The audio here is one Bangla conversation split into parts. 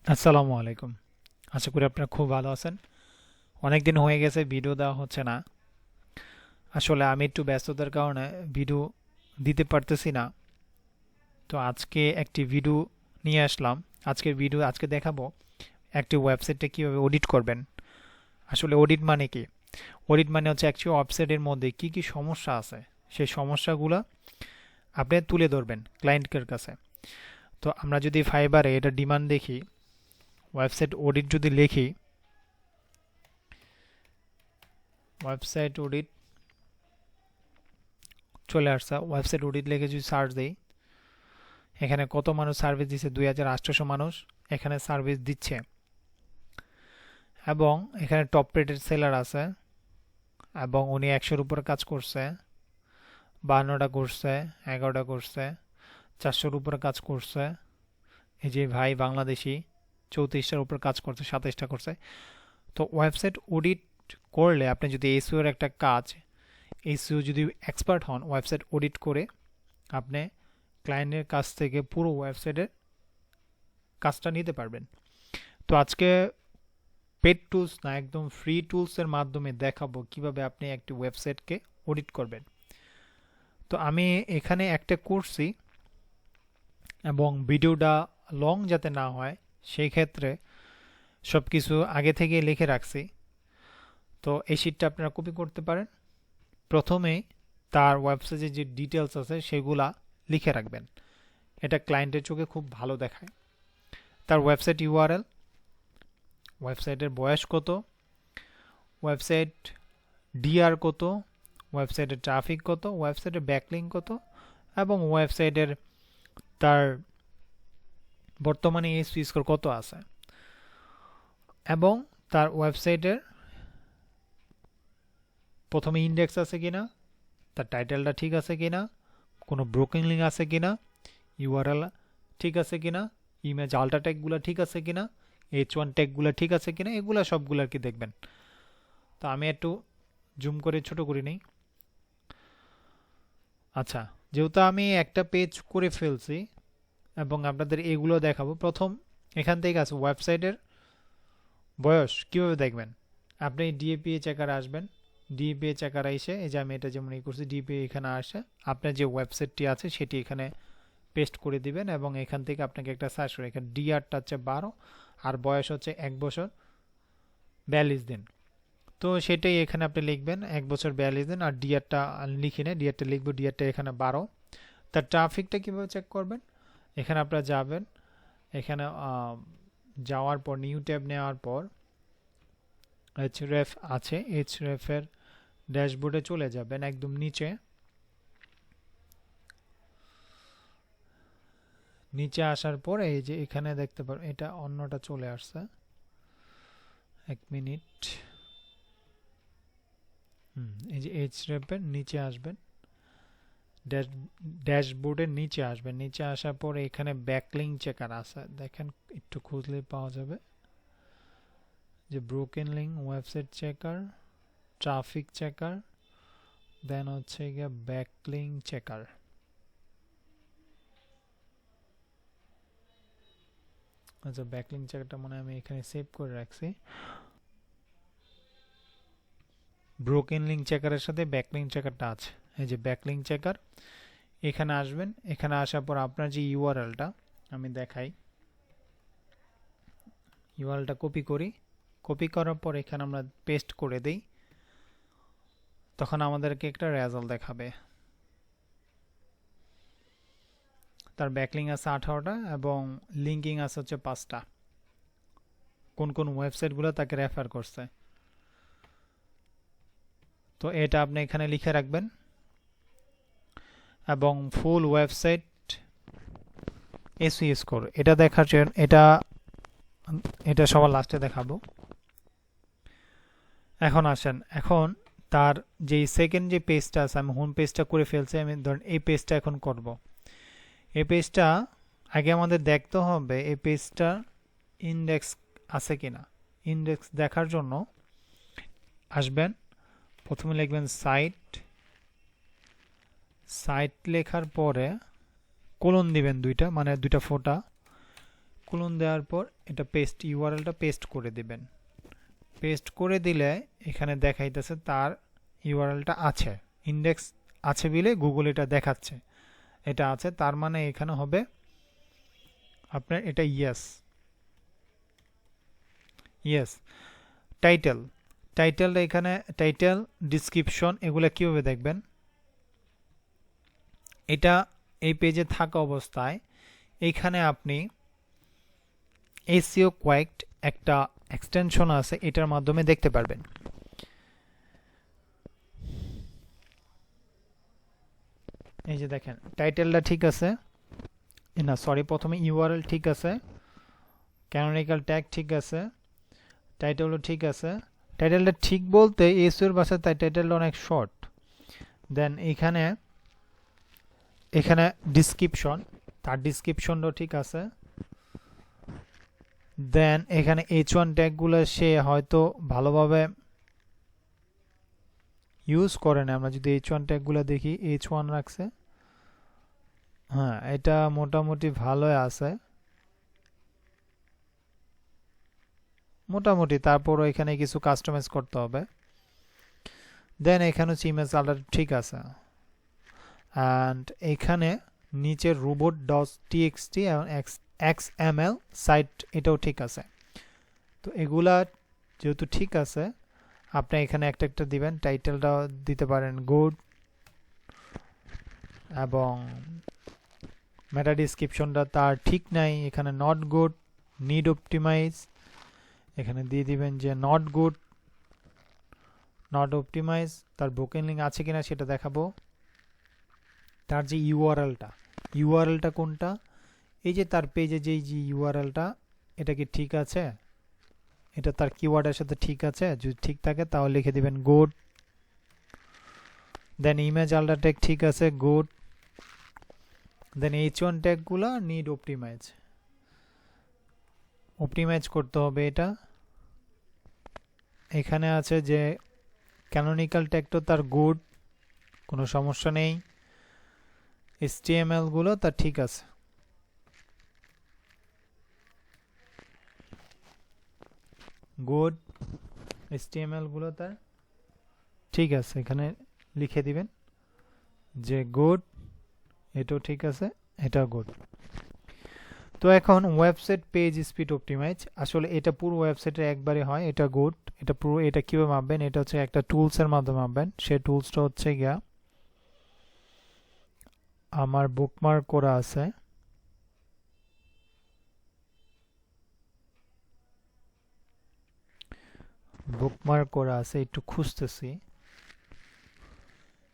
আসসালামু আলাইকুম। আশা করি আপনারা খুব ভালো আছেন। অনেক দিন হয়ে গেছে ভিডিও দেওয়া হচ্ছে না। আসলে আমি একটু ব্যস্ততার কারণে ভিডিও দিতে পারতেছি না। তো আজকে একটি ভিডিও নিয়ে আসলাম। আজকে দেখাবো একটি ওয়েবসাইটে কিভাবে অডিট করবেন। আসলে অডিট মানে কি? অডিট মানে হচ্ছে একটি ওয়েবসাইটের মধ্যে কি কি সমস্যা আছে সেই সমস্যাগুলো আপনি তুলে ধরবেন ক্লায়েন্টের কাছে। তো আমরা যদি ফাইবারে এটা ডিমান্ড দেখি, ওয়েবসাইট অডিট যদি লিখি, ওয়েবসাইট অডিট চলে আসছে। ওয়েবসাইট অডিট লিখে যদি সার্চ দিই, এখানে কত মানুষ সার্ভিস দিচ্ছে? 2800 মানুষ এখানে সার্ভিস দিচ্ছে। এবং এখানে টপ রেটেড সেলার আছে এবং উনি 100-র উপরে কাজ করছে, 52টা করছে, 11টা করছে, 400-র উপরে কাজ করছে। এই যে ভাই বাংলাদেশি 34টার উপর কাজ করছে, 27টা করছে। তো ওয়েবসাইট অডিট করলে আপনি যদি এসইও এর একটা কাজ, এসইও যদি এক্সপার্ট হন, ওয়েবসাইট অডিট করে আপনি ক্লায়েন্টের কাছ থেকে পুরো ওয়েবসাইটের কাজটা নিতে পারবেন। তো আজকে পেড টুলস না, একদম ফ্রি টুলসের মাধ্যমে দেখাবো কিভাবে আপনি একটি ওয়েবসাইটকে অডিট করবেন। তো আমি এখানে একটা করছি এবং ভিডিওটা লং যাতে না হয় সেই ক্ষেত্রে সব কিছু আগে থেকে লিখে রাখছি। তো এই শিটটা আপনারা কপি করতে পারেন। প্রথমেই তার ওয়েবসাইটে যে ডিটেলস আছে সেগুলা লিখে রাখবেন। এটা ক্লায়েন্টের চোখে খুব ভালো দেখায়। তার ওয়েবসাইট ইউআরএল, ওয়েবসাইটের বয়স কত, ওয়েবসাইট ডিআর কত, ওয়েবসাইটের ট্রাফিক কত, ওয়েবসাইটের ব্যাকলিঙ্ক কত, এবং ওয়েবসাইটের তার বর্তমানে এসইও স্কোর কত আছে, এবং তার ওয়েবসাইটের প্রথমে ইন্ডেক্স আছে কিনা, তার টাইটেলটা ঠিক আছে কিনা, কোনো ব্রোকিং লিঙ্ক আছে কিনা, ইউআরএল ঠিক আছে কিনা, ইমেজ আল্টা ট্যাগগুলো ঠিক আছে কিনা, H1 ট্যাগগুলো ঠিক আছে কিনা, এগুলো সবগুলো আর কি দেখবেন। তো আমি একটু জুম করে ছোট করে নিই। আচ্ছা, যেহেতু আমি একটা পেজ করে ফেলছি এবং আপনাদের এগুলো দেখাবো, প্রথম এখান থেকে আছে ওয়েবসাইটের বয়স কিভাবে দেখবেন। আপনি ডিএপিএ চেকারে আসবেন, ডিএপিএ চেকার এসে এই যে আমি এটা যেমন এই করছি, ডিএপিএ এখানে আসে আপনার যে ওয়েবসাইটটি আছে সেটি এখানে পেস্ট করে দিবেন এবং এখান থেকে আপনাকে একটা সার্চ করে, এখানে ডিআরটা হচ্ছে 12 আর বয়স হচ্ছে 1 বছর 42 দিন। তো সেটাই এখানে আপনি লিখবেন 1 বছর 42 দিন, আর ডিআরটা লিখি না, ডিআরটা লিখবো, ডিআরটা এখানে 12। তার ট্রাফিকটা কীভাবে চেক করবেন? এখানে আপনারা যাবেন, এখানে যাওয়ার পর নিউ ট্যাব নেওয়ার পর এইচরেফ আছে, এইচরেফের ড্যাশবোর্ডে চলে যাবেন একদম নিচে। নিচে আসার পর এই যে এখানে দেখতে পারেন এটা অন্যটা চলে আসছে। 1 মিনিট। এই যে এইচরেফের নিচে আসবেন, ড্যাশবোর্ডের নিচে আসবেন। নিচে আসার পর এখানে ব্যাকলিঙ্ক চেকার আছে, দেখেন একটু খুঁজলে পাওয়া যাবে যে broken link, website checker, traffic checker, then হচ্ছে গিয়ে ব্যাকলিঙ্ক চেকার। আচ্ছা, ব্যাকলিঙ্ক চেকারটা মনে হয় আমি এখানে সেভ করে রাখছি। ব্রোকেন লিঙ্ক চেকারের সাথে ব্যাকলিঙ্ক চেকারটা আছে। এই যে ব্যাকলিঙ্ক চেকার, এখানে আসবেন। এখানে আসার পর আপনার যে ইউআরএলটা আমি দেখাই, ইউআরএলটা কপি করি। কপি করার পর এখানে আমরা পেস্ট করে দেই, তখন আমাদেরকে একটা রেজাল্ট দেখাবে। তার ব্যাকলিঙ্ক আছে 18টা এবং লিঙ্কিং আছে হচ্ছে 5টা। কোন কোন ওয়েবসাইটগুলো তাকে রেফার করছে, তো এটা আপনি এখানে লিখে রাখবেন। এবং ফুল ওয়েবসাইট এসইও স্কোর এটা দেখার জন্য এটা এটা সবার লাস্টে দেখাবো। এখন আসেন, এখন তার যেই সেকেন্ড যে পেজটা আছে, আমি হোম পেজটা করে ফেলছি, আমি ধরেন এই পেজটা এখন করব। এই পেজটা আগে আমাদের দেখতে হবে এই পেজটা ইন্ডেক্স আছে কিনা। ইন্ডেক্স দেখার জন্য আসবেন, প্রথমে লিখবেন সাইট, সাইট লেখার পরে কোলন দিবেন দুইটা, মানে দুইটা ফোঁটা, সেমিকোলন দেওয়ার পর এটা পেস্ট ইউআরএলটা পেস্ট করে দিবেন। পেস্ট করে দিলে এখানে দেখাইতেছে তার ইউআরএলটা আছে, ইন্ডেক্স আছে বলে গুগল এটা দেখাচ্ছে এটা আছে, তার মানে এখানে হবে আপনার এটা ইয়েস। টাইটেলটা এখানে টাইটেল ডিসক্রিপশন এগুলো কিভাবে দেখবেন, এটা এই পেজে থাকা অবস্থায় এইখানে আপনি এসইও কোয়েক্ট একটা এক্সটেনশন আছে, এটার মাধ্যমে দেখতে পারবেন। এই যে দেখেন টাইটেলটা ঠিক আছে, না সরি, প্রথমে ইউআরএল ঠিক আছে, ক্যানোনিক্যাল ট্যাগ ঠিক আছে, টাইটেলও ঠিক আছে। টাইটেলটা ঠিক বলতে এসইও এর ভাষায় তাই টাইটেলটা অনেক শর্ট। দেন এখানে ডিসক্রিপশন, তার ডিসক্রিপশনটাও ঠিক আছে। দেন এখানে H1 ট্যাগগুলো সে হয়তো ভালোভাবে ইউজ করে না। আমরা যদি H1 ট্যাগগুলো দেখি, H1 রাখছে, হ্যাঁ এটা মোটামুটি ভালোই আছে মোটামুটি, তারপরও এখানে কিছু কাস্টমাইজ করতে হবে। দেন এখানে হচ্ছে ইমেজ আলার ঠিক আছে, অ্যান্ড এখানে নিচে robot.txt এবং xml সাইট এটাও ঠিক আছে। তো এগুলা যেহেতু ঠিক আছে, আপনি এখানে একটা একটা দিবেন। টাইটেলটাও দিতে পারেন গুড, এবং মেটা ডিসক্রিপশনটা তার ঠিক নাই, এখানে নট গুড, নিড অপটিমাইজ, এখানে দিয়ে দিবেন যে নট গুড, নট অপটিমাইজ। তার ব্রোকেন লিঙ্ক আছে কিনা সেটা দেখাবো। তার যে ইউআরএলটা কোনটা, এই যে তার পেজে যে ইউআরএলটা, এটা কি ঠিক আছে, এটা তার কিওয়ার্ডের সাথে ঠিক আছে, যদি ঠিক থাকে তাহলে লিখে দিবেন গুড। দেন ইমেজ আলাদা ট্যাগ ঠিক আছে, গুড। দেন H1 ট্যাগগুলো নিড অপটিমাইজ করতে হবে এটা। এখানে আছে যে ক্যানোনিক্যাল ট্যাগটা তার গুড, কোনো সমস্যা নেই। HTML গুলো তার ঠিক আছে। গুড, HTML গুলো তার ঠিক আছে, এখানে লিখে দিবেন যে গুড, এটাও ঠিক আছে, এটা গুড। তো এখন ওয়েবসাইট পেজ স্পিড অপটিমাইজ, আসলে এটা পুরো ওয়েবসাইটে একবারে হয়, এটা গুড। এটা পুরো, এটা কিভাবে মাপবেন, এটা হচ্ছে একটা টুলসের মাধ্যমে মাপবেন। সেই টুলসটা হচ্ছে গিয়া আমার বুকমার্ক করা আছে, একটু খুঁজতেছি,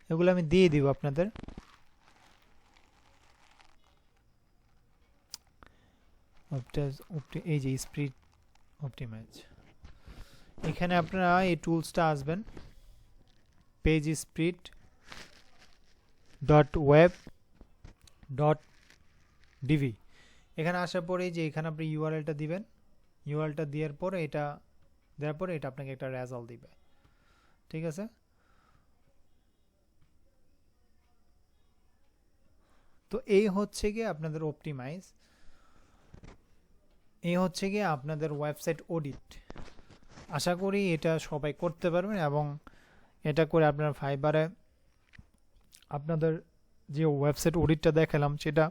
এগুলো আমি দিয়ে দিব আপনাদের। এই যে স্পিড অপটিমাইজ, এখানে আপনারা এই টুলসটা আসবেন, পেজ স্পিড .web.dv, এখানে আসার পরে যে এখানে আপনি ইউআরএলটা দিবেন। ইউআরএলটা দেওয়ার পরে এটা আপনাকে একটা রেজাল্ট দিবে, ঠিক আছে। তো এই হচ্ছে গিয়ে আপনাদের অপটিমাইজ, এই হচ্ছে গিয়ে আপনাদের ওয়েবসাইট অডিট। আশা করি এটা সবাই করতে পারবেন, এবং এটা করে আপনার ফাইবারে আপনাদের যে ওয়েবসাইট অডিটটা দেখালাম সেটা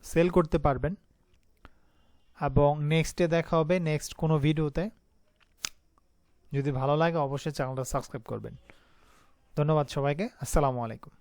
সেল করতে পারবেন। এবং নেক্সটে দেখা হবে নেক্সট কোনো ভিডিওতে। যদি ভালো লাগে অবশ্যই চ্যানেলটা সাবস্ক্রাইব করবেন। ধন্যবাদ সবাইকে, আসসালামু আলাইকুম।